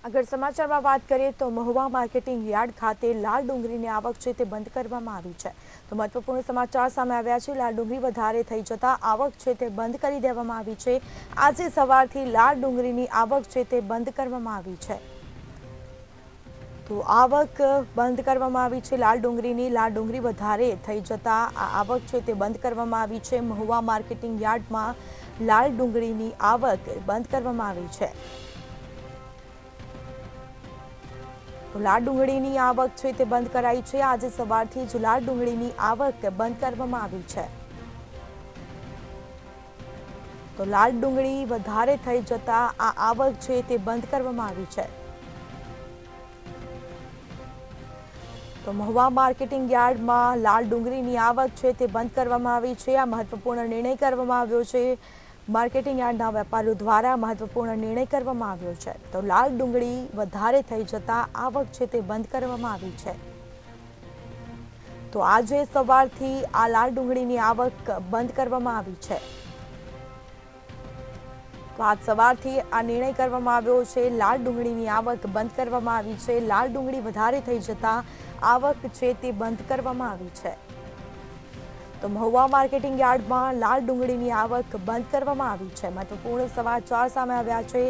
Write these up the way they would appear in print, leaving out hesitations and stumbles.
આગળ સમાચારમાં વાત કરીએ તો મહુવા માર્કેટિંગ યાર્ડ ખાતે લાલ ડુંગળીની આવક છે તે બંધ કરવામાં આવી છે। તો મહત્વપૂર્ણ સમાચાર સામે આવ્યા છે। લાલ ડુંગળી વધારે થઈ જતા આવક છે તે બંધ કરી દેવામાં આવી છે। આજે સવારથી લાલ ડુંગળીની આવક છે તે બંધ કરવામાં આવી છે। તો આવક બંધ કરવામાં આવી છે લાલ ડુંગળી વધારે થઈ જતા આ આવક છે તે બંધ કરવામાં આવી છે। મહુવા માર્કેટિંગ યાર્ડમાં લાલ ડુંગળીની આવક બંધ કરવામાં આવી છે। તો લાલ ડુંગળીની આવક છે તે બંધ કરાઈ છે। આજે સવારથી જ લાલ ડુંગળીની આવક બંધ કરવામાં આવી છે। તો લાલ ડુંગળી વધારે થઈ જતા આ આવક છે તે બંધ કરવામાં આવી છે। તો મહુવા માર્કેટિંગ યાર્ડમાં લાલ ડુંગળીની આવક છે તે બંધ કરવામાં આવી છે। આ મહત્વપૂર્ણ નિર્ણય કરવામાં આવ્યો છે। માર્કેટિંગ યાર્ડના વેપારીઓ દ્વારા મહત્વપૂર્ણ નિર્ણય કરવામાં આવ્યો છે। તો લાલ ડુંગળી વધારે થઈ જતા આવક છે તે બંધ કરવામાં આવી છે। તો આજે સવારથી આ લાલ ડુંગળીની આવક બંધ કરવામાં આવી છે। તો આજ સવારથી આ નિર્ણય કરવામાં આવ્યો છે। લાલ ડુંગળીની આવક બંધ કરવામાં આવી છે। લાલ ડુંગળી વધારે થઈ જતા આવક છે તે બંધ કરવામાં આવી છે। તો મહુવા માર્કેટિંગ યાર્ડમાં લાલ ડુંગળીની આવક બંધ કરવામાં આવી છે। મહત્વપૂર્ણ સમાચાર સામે આવ્યા છે।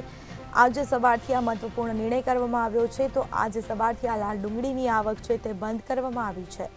આજે સવારથી આ મહત્વપૂર્ણ નિર્ણય કરવામાં આવ્યો છે। તો આજે સવારથી આ લાલ ડુંગળીની આવક છે તે બંધ કરવામાં આવી છે।